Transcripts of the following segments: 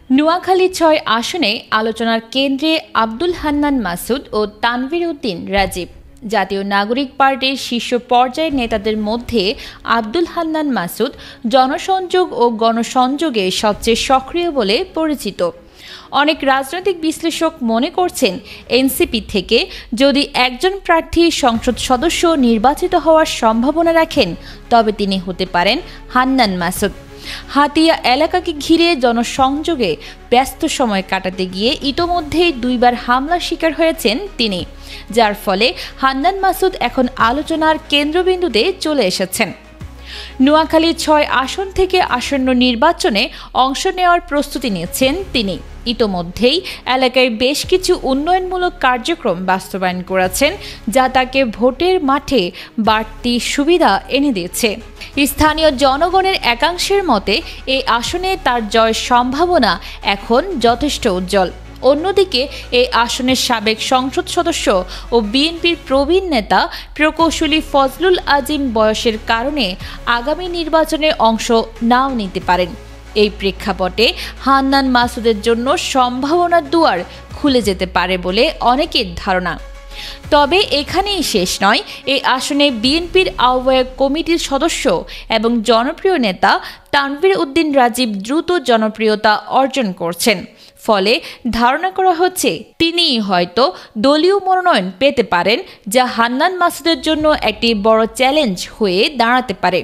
নোয়াখালী ৬ আসনে আলোচনার কেন্দ্রে আব্দুল হান্নান মাসুদ ও তানভীর উদ্দিন রাজীব। জাতীয় নাগরিক পার্টির শীর্ষ পর্যায়ের নেতাদের মধ্যে আব্দুল হান্নান মাসুদ জনসংযোগ ও গণসংযোগে সবচেয়ে সক্রিয় বলে পরিচিত। অনেক রাজনৈতিক বিশ্লেষক মনে করছেন, এনসিপি থেকে যদি একজন প্রার্থী সংসদ সদস্য নির্বাচিত হওয়ার সম্ভাবনা রাখেন, তবে তিনি হতে পারেন হান্নান মাসুদ। হাতিয়া এলাকাকে ঘিরে জনসংযোগে ব্যস্ত সময় কাটাতে গিয়ে ইতোমধ্যেই 2 বার হামলার শিকার হয়েছেন তিনি, যার ফলে হান্নান মাসুদ এখন আলোচনার কেন্দ্রবিন্দুতে চলে এসেছেন। নোয়াখালী ৬ আসন থেকে আসন্ন নির্বাচনে অংশ নেওয়ার প্রস্তুতি নিয়েছেন তিনি। ইতোমধ্যেই এলাকায় বেশ কিছু উন্নয়নমূলক কার্যক্রম বাস্তবায়ন করেছেন, যা তাকে ভোটের মাঠে বাড়তি সুবিধা এনে দিয়েছে। স্থানীয় জনগণের একাংশের মতে এই আসনে তার জয়ের সম্ভাবনা এখন যথেষ্ট উজ্জ্বল। অন্যদিকে এই আসনের সাবেক সংসদ সদস্য ও বিএনপির প্রবীণ নেতা প্রকৌশলী ফজলুল আজিম বয়সের কারণে আগামী নির্বাচনে অংশ নাও নিতে পারেন। এই প্রেক্ষাপটে হান্নান মাসুদের জন্য সম্ভাবনার দুয়ার খুলে যেতে পারে বলে অনেকের ধারণা। তবে এখানেই শেষ নয়। এই আসনে বিএনপির আহ্বায়ক কমিটির সদস্য এবং জনপ্রিয় নেতা তানভীর উদ্দিন রাজীব দ্রুত জনপ্রিয়তা অর্জন করছেন। ফলে ধারণা করা হচ্ছে তিনিই হয়তো দলীয় মনোনয়ন পেতে পারেন, যা হান্নান মাসুদের জন্য একটি বড় চ্যালেঞ্জ হয়ে দাঁড়াতে পারে।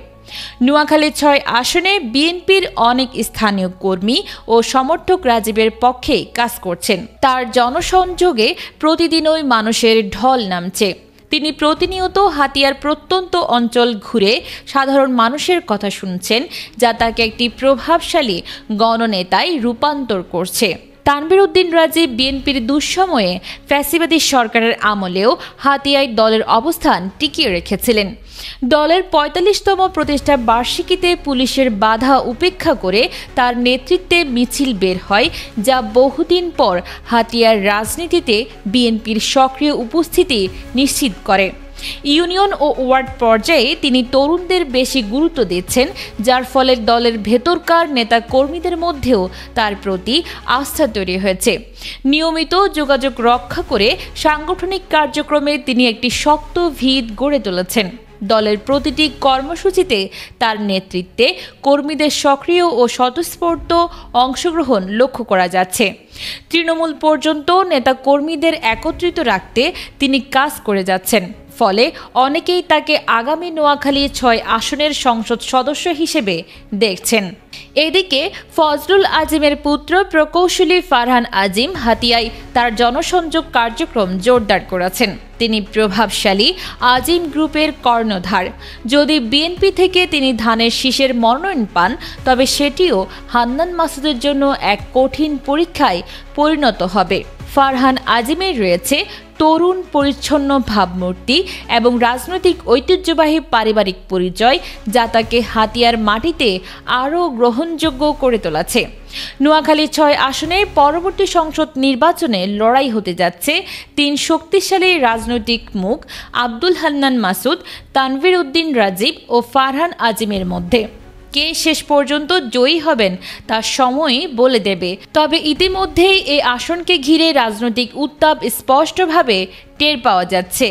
নোয়াখালী ৬ আসনে বিএনপির অনেক স্থানীয় কর্মী ও সমর্থক রাজীবের পক্ষে কাজ করছেন। তার জনসংযোগে প্রতিদিনই মানুষের ঢল নামছে। তিনি প্রতিনিয়ত হাতিয়ার প্রত্যন্ত অঞ্চল ঘুরে সাধারণ মানুষের কথা শুনছেন, যা তাকে একটি প্রভাবশালী গণনেতায় রূপান্তর করছে। তানভীর উদ্দিন রাজীব বিএনপির দুঃসময়ে ফ্যাসিবাদী সরকারের আমলেও হাতিয়ায় দলের অবস্থান টিকিয়ে রেখেছিলেন। দলের ৪৫তম প্রতিষ্ঠা বার্ষিকীতে পুলিশের বাধা উপেক্ষা করে তার নেতৃত্বে মিছিল বের হয়, যা বহুদিন পর হাতিয়ার রাজনীতিতে বিএনপির সক্রিয় উপস্থিতি নিশ্চিত করে। ইউনিয়ন ও ওয়ার্ড পর্যায়ে তিনি তরুণদের বেশি গুরুত্ব দিচ্ছেন, যার ফলে দলের ভেতরকার নেতা কর্মীদের মধ্যেও তার প্রতি আস্থা তৈরি হয়েছে। নিয়মিত যোগাযোগ রক্ষা করে সাংগঠনিক কার্যক্রমে তিনি একটি শক্ত ভিত গড়ে তুলেছেন। দলের প্রতিটি কর্মসূচিতে তার নেতৃত্বে কর্মীদের সক্রিয় ও স্বতঃস্ফূর্ত অংশগ্রহণ লক্ষ্য করা যাচ্ছে। তৃণমূল পর্যন্ত নেতা কর্মীদের একত্রিত রাখতে তিনি কাজ করে যাচ্ছেন। ফলে অনেকেই তাকে আগামী নোয়াখালী ৬ আসনের সংসদ সদস্য হিসেবে দেখছেন। এদিকে ফজলুল আজিমের পুত্র প্রকৌশলী ফারহান আজিম হাতিয়ায় তার জনসংযোগ কার্যক্রম জোরদার করেছেন। তিনি প্রভাবশালী আজিম গ্রুপের কর্ণধার। যদি বিএনপি থেকে তিনি ধানের শীষের মনোনয়ন পান, তবে সেটিও হান্নান মাসুদের জন্য এক কঠিন পরীক্ষায় পরিণত হবে। ফারহান আজিমের রয়েছে তরুণ পরিচ্ছন্ন ভাবমূর্তি এবং রাজনৈতিক ঐতিহ্যবাহী পারিবারিক পরিচয়, যা তাকে হাতিয়ার মাটিতে আরও গ্রহণযোগ্য করে তোলেছে। নোয়াখালী ৬ আসনে পরবর্তী সংসদ নির্বাচনে লড়াই হতে যাচ্ছে ৩ শক্তিশালী রাজনৈতিক মুখ আব্দুল হান্নান মাসুদ, তানভীর উদ্দিন রাজীব ও ফারহান আজিমের মধ্যে। কে শেষ পর্যন্ত জয়ী হবেন তা সময়ই বলে দেবে। তবে ইতিমধ্যেই এই আসনকে ঘিরে রাজনৈতিক উত্তাপ স্পষ্টভাবে টের পাওয়া যাচ্ছে।